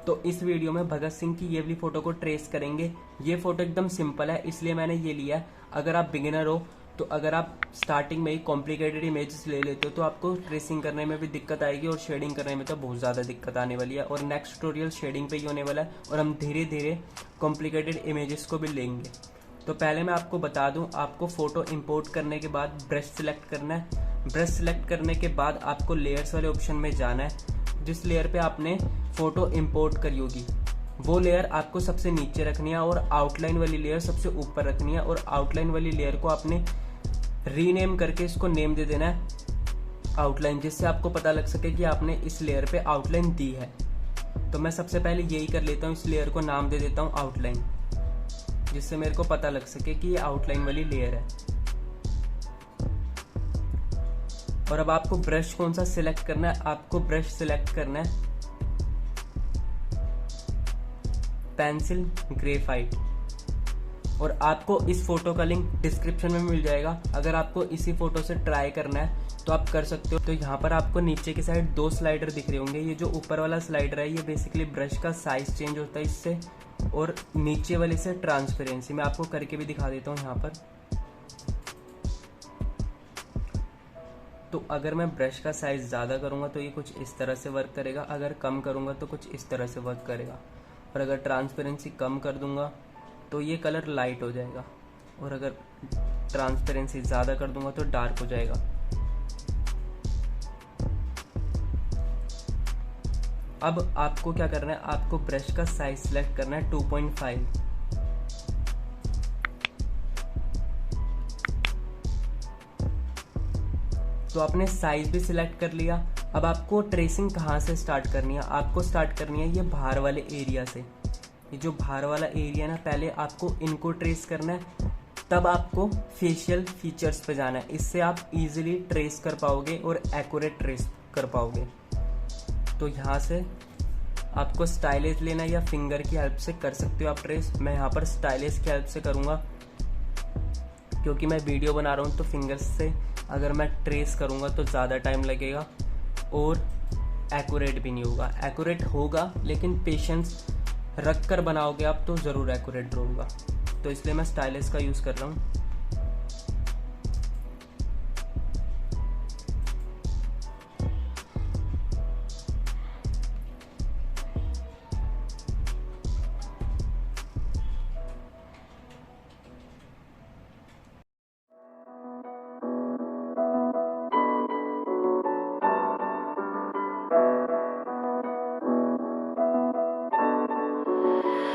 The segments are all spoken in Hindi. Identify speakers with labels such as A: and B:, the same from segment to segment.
A: तो इस वीडियो में भगत सिंह की ये वाली फ़ोटो को ट्रेस करेंगे। ये फ़ोटो एकदम सिंपल है, इसलिए मैंने ये लिया है। अगर आप बिगिनर हो तो अगर आप स्टार्टिंग में ही कॉम्प्लिकेटेड इमेजेस ले लेते हो तो आपको ट्रेसिंग करने में भी दिक्कत आएगी और शेडिंग करने में तो बहुत ज़्यादा दिक्कत आने वाली है। और नेक्स्ट ट्यूटोरियल शेडिंग पे ही होने वाला है और हम धीरे धीरे कॉम्प्लिकेटेड इमेजेस को भी लेंगे। तो पहले मैं आपको बता दूं, आपको फ़ोटो इंपोर्ट करने के बाद ब्रश सिलेक्ट करना है। ब्रश सिलेक्ट करने के बाद आपको लेयर्स वाले ऑप्शन में जाना है। जिस लेयर पे आपने फ़ोटो इंपोर्ट करी होगी वो लेयर आपको सबसे नीचे रखनी है और आउटलाइन वाली लेयर सबसे ऊपर रखनी है। और आउटलाइन वाली लेयर को आपने रीनेम करके इसको नेम दे देना है आउटलाइन, जिससे आपको पता लग सके कि आपने इस लेयर पे आउटलाइन दी है। तो मैं सबसे पहले यही कर लेता हूँ, इस लेयर को नाम दे देता हूँ आउटलाइन, जिससे मेरे को पता लग सके कि ये आउटलाइन वाली लेयर है। और अब आपको ब्रश कौन सा सिलेक्ट करना है, आपको ब्रश सिलेक्ट करना है पेंसिल ग्रेफाइट। और आपको इस फोटो का लिंक डिस्क्रिप्शन में मिल जाएगा। अगर आपको इसी फोटो से ट्राई करना है तो आप कर सकते हो। तो यहाँ पर आपको नीचे की साइड 2 स्लाइडर दिख रहे होंगे। ये जो ऊपर वाला स्लाइडर है ये बेसिकली ब्रश का साइज चेंज होता है इससे, और नीचे वाले से ट्रांसपेरेंसी। मैं आपको करके भी दिखा देता हूँ यहाँ पर। तो अगर मैं ब्रश का साइज ज़्यादा करूँगा तो ये कुछ इस तरह से वर्क करेगा, अगर कम करूँगा तो कुछ इस तरह से वर्क करेगा। और अगर ट्रांसपेरेंसी कम कर दूंगा तो ये कलर लाइट हो जाएगा, और अगर ट्रांसपेरेंसी ज़्यादा कर दूंगा तो डार्क हो जाएगा। अब आपको क्या करना है, आपको ब्रश का साइज सिलेक्ट करना है 2.5। तो आपने साइज भी सिलेक्ट कर लिया। अब आपको ट्रेसिंग कहाँ से स्टार्ट करनी है, आपको स्टार्ट करनी है ये बाहर वाले एरिया से। ये जो बाहर वाला एरिया है ना, पहले आपको इनको ट्रेस करना है, तब आपको फेशियल फीचर्स पे जाना है। इससे आप इजीली ट्रेस कर पाओगे और एक्यूरेट ट्रेस कर पाओगे। तो यहाँ से आपको स्टाइलिस लेना है या फिंगर की हेल्प से कर सकते हो आप ट्रेस। मैं यहाँ पर स्टाइलिस की हेल्प से करूँगा क्योंकि मैं वीडियो बना रहा हूँ। तो फिंगर्स से अगर मैं ट्रेस करूँगा तो ज़्यादा टाइम लगेगा और एक्यूरेट भी नहीं होगा। एक्यूरेट होगा लेकिन पेशेंस रख कर बनाओगे आप तो ज़रूर एक्यूरेट होगा। तो इसलिए मैं स्टाइलिस का यूज़ कर रहा हूँ।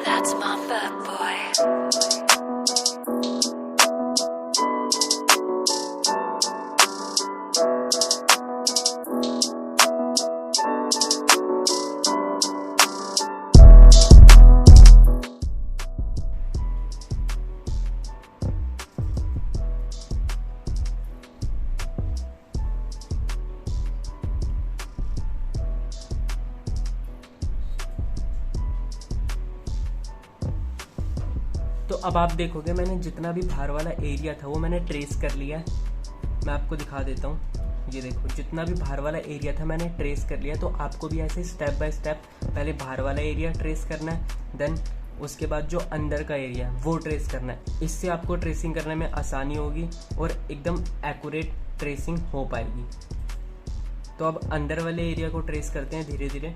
B: That's my bad boy.
A: तो अब आप देखोगे मैंने जितना भी बाहर वाला एरिया था वो मैंने ट्रेस कर लिया है। मैं आपको दिखा देता हूँ, ये देखो जितना भी बाहर वाला एरिया था मैंने ट्रेस कर लिया। तो आपको भी ऐसे स्टेप बाय स्टेप पहले बाहर वाला एरिया ट्रेस करना है, देन उसके बाद जो अंदर का एरिया है वो ट्रेस करना है। इससे आपको ट्रेसिंग करने में आसानी होगी और एकदम एक्यूरेट ट्रेसिंग हो पाएगी। तो अब अंदर वाले एरिया को ट्रेस करते हैं धीरे धीरे।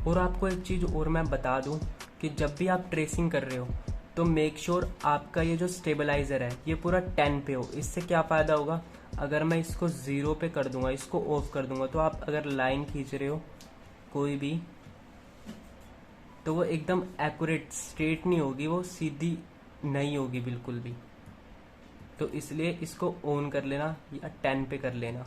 A: और आपको एक चीज़ और मैं बता दूं कि जब भी आप ट्रेसिंग कर रहे हो तो मेक श्योर आपका ये जो स्टेबलाइज़र है ये पूरा 10 पे हो। इससे क्या फ़ायदा होगा, अगर मैं इसको 0 पे कर दूंगा, इसको ऑफ कर दूंगा, तो आप अगर लाइन खींच रहे हो कोई भी तो वो एकदम एक्यूरेट स्ट्रेट नहीं होगी, वो सीधी नहीं होगी बिल्कुल भी। तो इसलिए इसको ऑन कर लेना या 10 पे कर लेना।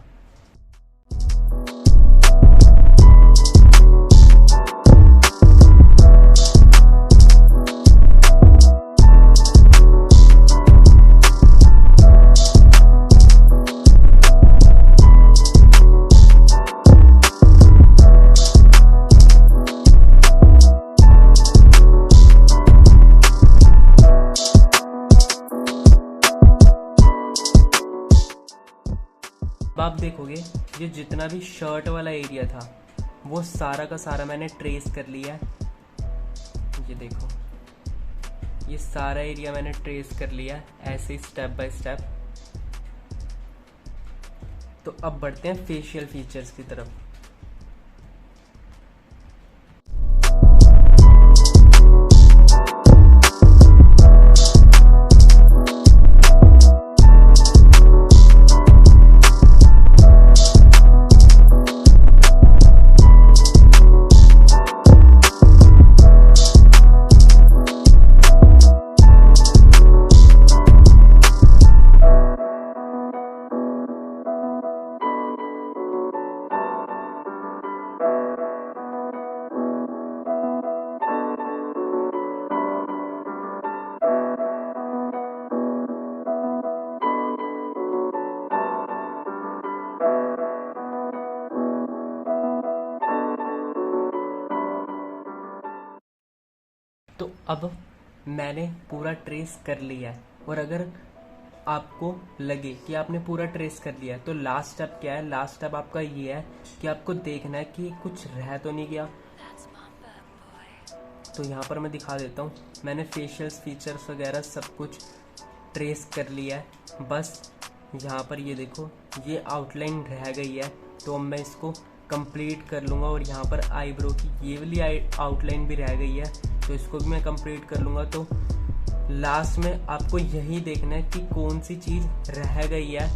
A: अब आप देखो देखोगे ये जितना भी शर्ट वाला एरिया था वो सारा का सारा मैंने ट्रेस कर लिया है। ये देखो, ये सारा एरिया मैंने ट्रेस कर लिया है ऐसे स्टेप बाय स्टेप। तो अब बढ़ते हैं फेशियल फीचर्स की तरफ। तो अब मैंने पूरा ट्रेस कर लिया है, और अगर आपको लगे कि आपने पूरा ट्रेस कर लिया है तो लास्ट स्टेप क्या है? लास्ट स्टेप आपका ये है कि आपको देखना है कि कुछ रह तो नहीं गया। तो यहाँ पर मैं दिखा देता हूँ, मैंने फेशियल्स फीचर्स वगैरह सब कुछ ट्रेस कर लिया है। बस यहाँ पर ये देखो, ये आउटलाइन रह गई है, तो अब मैं इसको कंप्लीट कर लूँगा। और यहाँ पर आईब्रो की ये वाली आउटलाइन भी रह गई है, तो इसको भी मैं कंप्लीट कर लूँगा। तो लास्ट में आपको यही देखना है कि कौन सी चीज़ रह गई है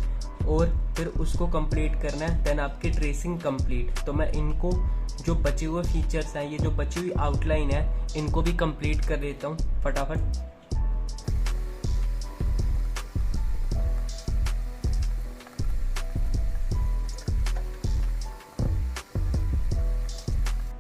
A: और फिर उसको कंप्लीट करना है, देन आपकी ट्रेसिंग कंप्लीट। तो मैं इनको जो बचे हुए फीचर्स हैं, ये जो बची हुई आउटलाइन है, इनको भी कंप्लीट कर देता हूँ फटाफट।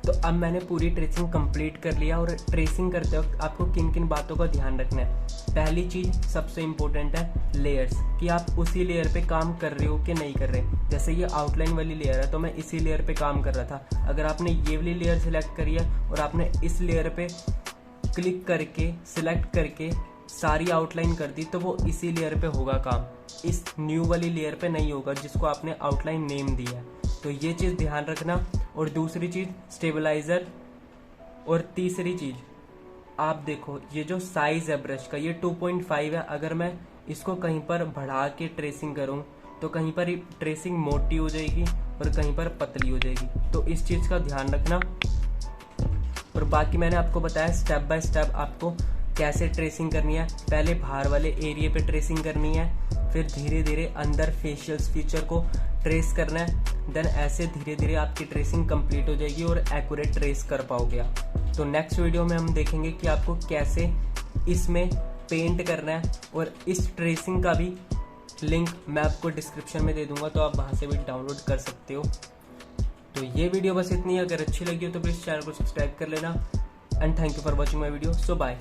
A: तो अब मैंने पूरी ट्रेसिंग कंप्लीट कर लिया। और ट्रेसिंग करते वक्त आपको किन किन बातों का ध्यान रखना है? पहली चीज़ सबसे इम्पोर्टेंट है लेयर्स, कि आप उसी लेयर पे काम कर रहे हो कि नहीं कर रहे। जैसे ये आउटलाइन वाली लेयर है तो मैं इसी लेयर पे काम कर रहा था। अगर आपने ये वाली लेयर सिलेक्ट करी है और आपने इस लेयर पे क्लिक करके सिलेक्ट करके सारी आउटलाइन कर दी, तो वो इसी लेयर पे होगा काम, इस न्यू वाली लेयर पे नहीं होगा जिसको आपने आउटलाइन नेम दिया है। तो ये चीज़ ध्यान रखना। और दूसरी चीज़ स्टेबलाइज़र। और तीसरी चीज़ आप देखो, ये जो साइज़ है ब्रश का, ये 2.5 है। अगर मैं इसको कहीं पर बढ़ा के ट्रेसिंग करूँ तो कहीं पर ट्रेसिंग मोटी हो जाएगी और कहीं पर पतली हो जाएगी। तो इस चीज़ का ध्यान रखना। और बाकी मैंने आपको बताया स्टेप बाय स्टेप आपको कैसे ट्रेसिंग करनी है। पहले बाहर वाले एरिया पे ट्रेसिंग करनी है, फिर धीरे धीरे अंदर फेशियल्स फीचर को ट्रेस करना है। देन ऐसे धीरे धीरे आपकी ट्रेसिंग कंप्लीट हो जाएगी और एक्यूरेट ट्रेस कर पाओगे आप। तो नेक्स्ट वीडियो में हम देखेंगे कि आपको कैसे इसमें पेंट करना है, और इस ट्रेसिंग का भी लिंक मैं आपको डिस्क्रिप्शन में दे दूंगा, तो आप वहाँ से भी डाउनलोड कर सकते हो। तो ये वीडियो बस इतनी है। अगर अच्छी लगी हो तो प्लीज़ चैनल को सब्सक्राइब कर लेना। And thank you for watching my video. So bye.